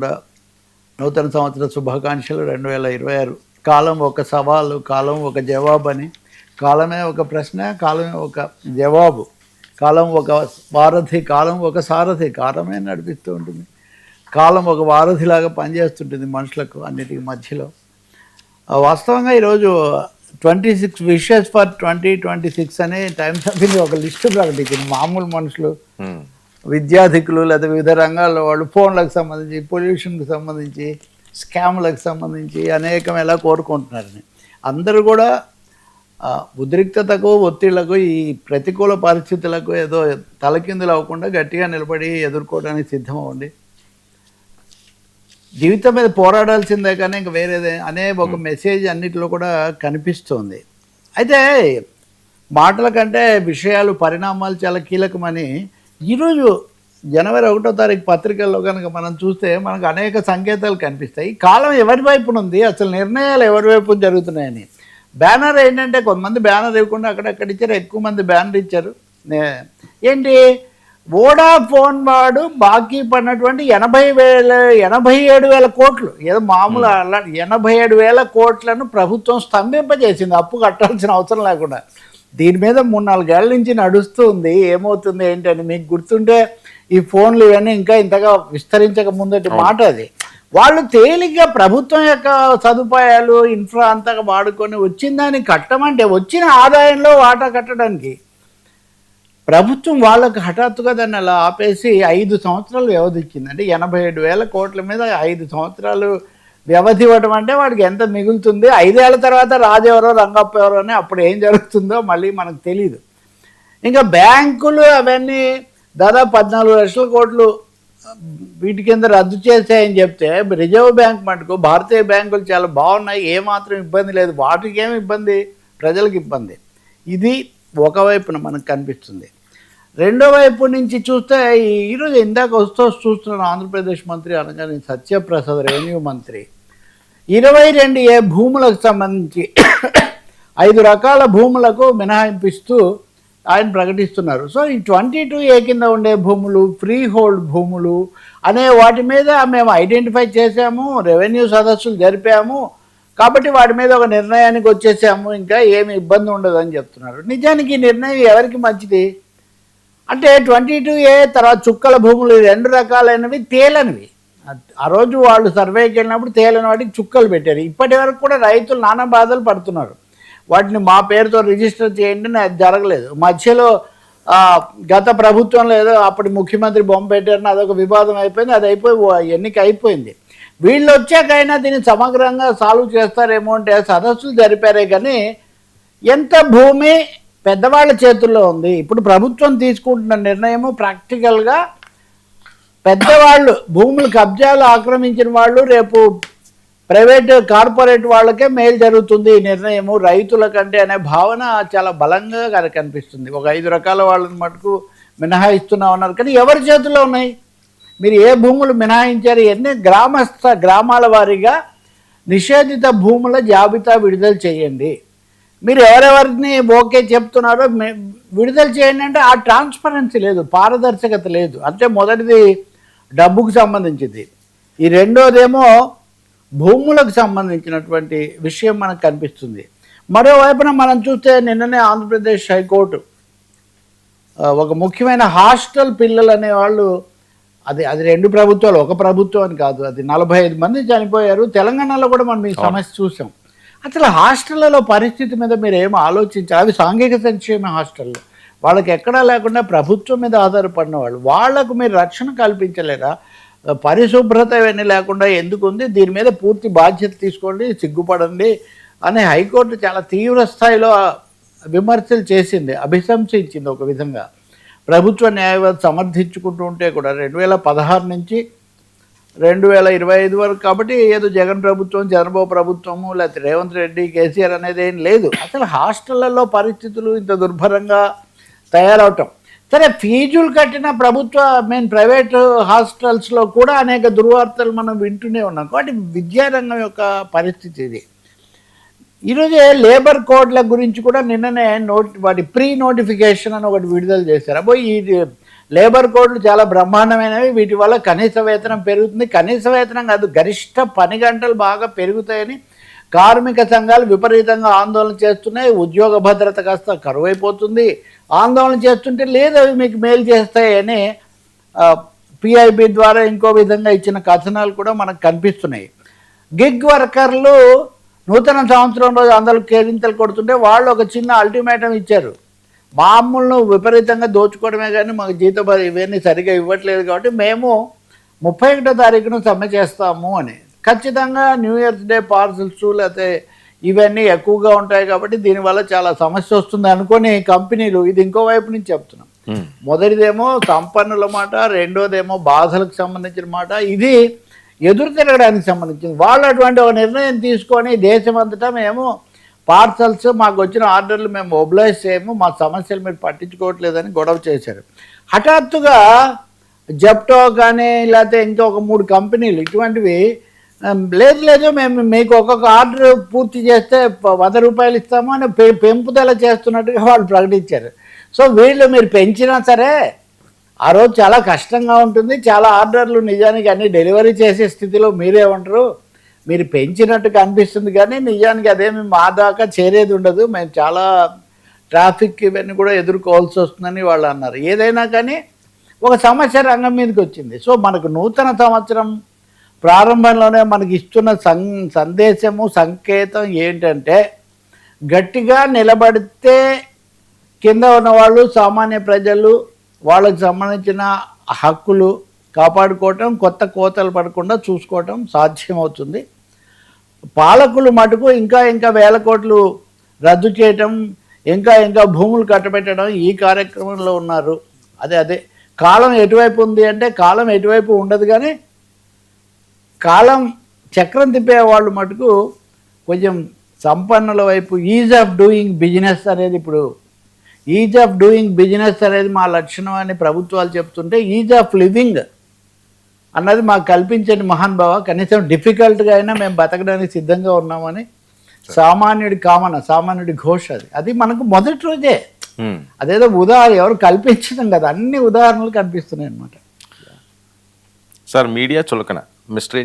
కూడా నూతన సంవత్సర శుభాకాంక్షలు 2026. కాలం ఒక సవాలు, కాలం ఒక జవాబు అని. కాలమే ఒక ప్రశ్న, కాలమే ఒక జవాబు. కాలం ఒక వారధి, కాలం ఒక సారథి. కాలమే నడిపిస్తూ ఉంటుంది. కాలం ఒక వారధిలాగా పనిచేస్తుంటుంది మనుషులకు అన్నిటికీ మధ్యలో. వాస్తవంగా ఈరోజు 26 విషెస్ ఫర్ 2026 అని టైమ్స్ ఆఫ్ ఇండియా ఒక లిస్టు ప్రకటించింది. మామూలు మనుషులు, విద్యార్థికులు లేదా వివిధ రంగాల్లో వాళ్ళు ఫోన్లకు సంబంధించి, పొల్యూషన్కి సంబంధించి, స్కామ్లకు సంబంధించి అనేకం ఎలా కోరుకుంటున్నారని. అందరూ కూడా ఉద్రిక్తతకు, ఒత్తిళ్లకు, ఈ ప్రతికూల పరిస్థితులకు ఏదో తలకిందులు అవ్వకుండా గట్టిగా నిలబడి ఎదుర్కోవడానికి సిద్ధమవ్వండి. జీవితం మీద పోరాడాల్సిందే కానీ ఇంక వేరేదే అనే ఒక మెసేజ్ అన్నిటిలో కూడా కనిపిస్తోంది. అయితే మాటల కంటే విషయాలు, పరిణామాలు చాలా కీలకమని ఈరోజు జనవరి 1వ తారీఖు పత్రికల్లో కనుక మనం చూస్తే మనకు అనేక సంకేతాలు కనిపిస్తాయి. కాలం ఎవరి వైపున ఉంది, అసలు నిర్ణయాలు ఎవరి వైపు జరుగుతున్నాయని. బ్యానర్ ఏంటంటే కొంతమంది బ్యానర్ ఇవ్వకుండా అక్కడెక్కడ ఇచ్చారు, ఎక్కువ మంది బ్యానర్ ఇచ్చారు. ఏంటి, వోడాఫోన్ వాడు బాకీ పడినటువంటి 87,000 కోట్లు, ఏదో మామూలు అలా 87,000 కోట్లను ప్రభుత్వం స్తంభింపజేసింది అప్పు కట్టాల్సిన అవసరం లేకుండా. దీని మీద 3-4 ఏళ్ల నుంచి నడుస్తూ ఉంది. ఏమవుతుంది ఏంటని మీకు గుర్తుంటే ఈ ఫోన్లు ఇవన్నీ ఇంకా ఇంతగా విస్తరించక ముందటి మాట అది. వాళ్ళు తేలిగ్గా ప్రభుత్వం యొక్క సదుపాయాలు, ఇన్ఫ్రా అంతగా వాడుకొని వచ్చిన దాన్ని కట్టమంటే వచ్చిన ఆదాయంలో వాటా కట్టడానికి ప్రభుత్వం వాళ్ళకు హఠాత్తుగా దాన్ని అలా ఆపేసి 5 సంవత్సరాలు వ్యవధి ఇచ్చింది. అంటే 87,000 కోట్ల మీద 5 సంవత్సరాలు వ్యవధి ఇవ్వడం అంటే వాడికి ఎంత మిగులుతుంది, 5 ఏళ్ల తర్వాత రాజెవరో రంగప్ప ఎవరో అని అప్పుడు ఏం జరుగుతుందో మళ్ళీ మనకు తెలియదు. ఇంకా బ్యాంకులు అవన్నీ దాదాపు 14 లక్షల కోట్లు వీటి కింద రద్దు చేసాయని చెప్తే, రిజర్వ్ బ్యాంక్ మటుకు భారతీయ బ్యాంకులు చాలా బాగున్నాయి, ఏమాత్రం ఇబ్బంది లేదు, వాటికి ఏమి ఇబ్బంది, ప్రజలకు ఇబ్బంది. ఇది ఒకవైపున మనకు కనిపిస్తుంది. రెండో వైపు నుంచి చూస్తే ఈరోజు ఇందాక వస్తూ చూస్తున్నాను, ఆంధ్రప్రదేశ్ మంత్రి అనగానే సత్యప్రసాద్ రెవెన్యూ మంత్రి 22A భూములకు సంబంధించి 5 రకాల భూములకు మినహాయింపిస్తూ ఆయన ప్రకటిస్తున్నారు. సో ఈ 22A కింద ఉండే భూములు, ఫ్రీ హోల్డ్ భూములు అనే వాటి మీద మేము ఐడెంటిఫై చేసాము, రెవెన్యూ సదస్సులు జరిపాము, కాబట్టి వాటి మీద ఒక నిర్ణయానికి వచ్చేసాము, ఇంకా ఏమి ఇబ్బంది ఉండదని చెప్తున్నారు. నిజానికి ఈ నిర్ణయం ఎవరికి మంచిది అంటే 22A తర్వాత చుక్కల భూములు 2 రకాలైనవి తేలనివి. ఆ రోజు వాళ్ళు సర్వేకి వెళ్ళినప్పుడు తేలని వాటికి చుక్కలు పెట్టారు. ఇప్పటి వరకు కూడా రైతులు నానా బాధలు పడుతున్నారు. వాటిని మా పేరుతో రిజిస్టర్ చేయండి, అది జరగలేదు. మధ్యలో గత ప్రభుత్వంలో ఏదో అప్పటి ముఖ్యమంత్రి బొమ్మ పెట్టారని అదొక వివాదం అయిపోయింది, అది అయిపోయి ఎన్నిక అయిపోయింది. వీళ్ళు వచ్చాకైనా దీన్ని సమగ్రంగా సాల్వ్ చేస్తారేమో అంటే సదస్సులు జరిపారే కానీ ఎంత భూమి పెద్దవాళ్ళ చేతుల్లో ఉంది. ఇప్పుడు ప్రభుత్వం తీసుకుంటున్న నిర్ణయము ప్రాక్టికల్గా పెద్దవాళ్ళు, భూములు కబ్జాలు ఆక్రమించిన వాళ్ళు, రేపు ప్రైవేట్ కార్పొరేట్ వాళ్ళకే మేలు జరుగుతుంది ఈ నిర్ణయము రైతుల కంటే అనే భావన చాలా బలంగా కనిపిస్తుంది. ఒక 5 రకాల వాళ్ళని మటుకు మినహాయిస్తున్నాం అన్నారు, కానీ ఎవరి చేతుల్లో ఉన్నాయి? మీరు ఏ భూములు మినహాయించారు? ఎన్ని గ్రామాల వారీగా నిషేధిత భూముల జాబితా విడుదల చేయండి. మీరు ఎవరెవరిని ఓకే చెప్తున్నారో విడుదల చేయండి అంటే ఆ ట్రాన్స్పరెన్సీ లేదు, పారదర్శకత లేదు. అంటే మొదటిది డబ్బుకు సంబంధించింది, ఈ రెండోదేమో భూములకు సంబంధించినటువంటి విషయం మనకు కనిపిస్తుంది. మరోవైపున మనం చూస్తే నిన్ననే ఆంధ్రప్రదేశ్ హైకోర్టు ఒక ముఖ్యమైన హాస్టల్ పిల్లలు అనేవాళ్ళు, అది 2 ప్రభుత్వాలు, ఒక ప్రభుత్వం అని కాదు, అది 45 మంది చనిపోయారు. తెలంగాణలో కూడా మనం ఈ సమస్య చూసాం. అసలు హాస్టళ్లలో పరిస్థితి మీద మీరు ఏమో ఆలోచించారు. అవి సాంఘిక సంక్షేమ హాస్టళ్ళు, వాళ్ళకి ఎక్కడా లేకుండా ప్రభుత్వం మీద ఆధారపడిన వాళ్ళు, వాళ్లకు మీరు రక్షణ కల్పించలేరా? పరిశుభ్రత ఇవన్నీ లేకుండా ఎందుకు ఉంది? దీని మీద పూర్తి బాధ్యత తీసుకోండి, సిగ్గుపడండి అని హైకోర్టు చాలా తీవ్ర స్థాయిలో విమర్శలు చేసింది, అభిశంసించింది ఒక విధంగా. ప్రభుత్వ న్యాయవాది సమర్థించుకుంటూ ఉంటే కూడా 2016 నుంచి 2025 వరకు, కాబట్టి ఏదో జగన్ ప్రభుత్వం, చంద్రబాబు ప్రభుత్వము, లేకపోతే రేవంత్ రెడ్డి, కేసీఆర్ అనేది ఏం లేదు. అసలు హాస్టళ్లలో పరిస్థితులు ఇంత దుర్భరంగా తయారవటం సరే. ఫీజులు కట్టిన ప్రభుత్వ ప్రైవేట్ హాస్టల్స్లో కూడా అనేక దుర్వార్తలు మనం వింటూనే ఉన్నాం. కాబట్టి విద్యారంగం యొక్క పరిస్థితి ఇది. ఈరోజే లేబర్ కోడ్ల గురించి కూడా నిన్ననే వాటి ప్రీ నోటిఫికేషన్ అని ఒకటి విడుదల చేశారు. అబ్బో ఈ లేబర్ కోడ్లు చాలా బ్రహ్మాండమైనవి, వీటి వల్ల కనీస వేతనం పెరుగుతుంది. కనీస వేతనం కాదు, గరిష్ట పని గంటలు బాగా పెరుగుతాయని కార్మిక సంఘాలు విపరీతంగా ఆందోళన చేస్తున్నాయి. ఉద్యోగ భద్రత కాస్త కరువైపోతుంది. ఆందోళన చేస్తుంటే లేదు అవి మీకు మేలు చేస్తాయని పిఐబి ద్వారా ఇంకో విధంగా ఇచ్చిన కథనాలు కూడా మనకు కనిపిస్తున్నాయి. గిగ్ వర్కర్లు నూతన సంవత్సరం రోజు అందరూ కేరింతలు కొడుతుంటే వాళ్ళు ఒక చిన్న అల్టిమేటం ఇచ్చారు. మామూలు విపరీతంగా దోచుకోవడమే కానీ మాకు జీతం ఇవన్నీ సరిగా ఇవ్వట్లేదు కాబట్టి మేము 31వ తారీఖున సమ్మె చేస్తాము అని. ఖచ్చితంగా న్యూ ఇయర్స్ డే పార్సల్స్ లేకపోతే ఇవన్నీ ఎక్కువగా ఉంటాయి కాబట్టి దీనివల్ల చాలా సమస్య వస్తుంది అనుకొని కంపెనీలు, ఇది ఇంకో వైపు నుంచి చెప్తున్నాం, మొదటిదేమో సంపన్నుల మాట, రెండోదేమో బాధలకు సంబంధించిన మాట, ఇది ఎదురు తిరగడానికి సంబంధించింది. వాళ్ళు అటువంటి ఒక నిర్ణయం తీసుకొని దేశమంతటా మేము పార్సల్స్ మాకు వచ్చిన ఆర్డర్లు మేము మొబిలైజ్ చేయము, మా సమస్యలు మీరు పట్టించుకోవట్లేదని గొడవ చేశారు. హఠాత్తుగా జెప్టో కానీ లేకపోతే ఇంకొక 3 కంపెనీలు ఇటువంటివి లేదు మేము మీకు ఒక్కొక్క ఆర్డర్ పూర్తి చేస్తే 100 రూపాయలు ఇస్తాము అని పెంపుదల చేస్తున్నట్టుగా వాళ్ళు ప్రకటించారు. సో వీళ్ళు మీరు పెంచినా సరే ఆ రోజు చాలా కష్టంగా ఉంటుంది, చాలా ఆర్డర్లు నిజానికి అన్ని డెలివరీ చేసే స్థితిలో మీరే ఉంటారు, మీరు పెంచినట్టు కనిపిస్తుంది కానీ నిజానికి అదేమి మా దాకా చేరేది ఉండదు, మేము చాలా ట్రాఫిక్ ఇవన్నీ కూడా ఎదుర్కోవాల్సి వస్తుందని వాళ్ళు అన్నారు. ఏదైనా కానీ ఒక సమస్య రంగం మీదకి వచ్చింది. సో మనకు నూతన సంవత్సరం ప్రారంభంలోనే మనకి ఇస్తున్న సందేశము సంకేతం ఏంటంటే గట్టిగా నిలబడితే కింద ఉన్నవాళ్ళు సామాన్య ప్రజలు వాళ్ళకి సంబంధించిన హక్కులు కాపాడుకోవటం, కొత్త కోతలు పడకుండా చూసుకోవటం సాధ్యమవుతుంది. పాలకులు మటుకు ఇంకా వేల కోట్లు రద్దు చేయటం, ఇంకా భూములు కట్టబెట్టడం ఈ కార్యక్రమంలో ఉన్నారు. అదే కాలం ఎటువైపు ఉంది అంటే కాలం ఎటువైపు ఉండదు, కానీ కాలం చక్రం తిప్పే వాళ్ళు మటుకు కొంచెం సంపన్నుల వైపు ఈజ్ ఆఫ్ డూయింగ్ బిజినెస్ అనేది, ఇప్పుడు ఈజ్ ఆఫ్ డూయింగ్ బిజినెస్ అనేది మా లక్షణం అని ప్రభుత్వాలు చెప్తుంటే ఈజ్ ఆఫ్ లివింగ్ అన్నది మాకు కల్పించండి మహానుభావ, కనీసం డిఫికల్ట్గా అయినా మేము బతకడానికి సిద్ధంగా ఉన్నామని సామాన్యుడి సామాన్యుడి ఘోష అది మనకు మొదటి రోజే. అదేదో ఉదాహరణ ఎవరు కల్పించడం కదా, అన్ని ఉదాహరణలు కనిపిస్తున్నాయి అన్నమాట. సార్ మీడియా చులకన మిస్టరీ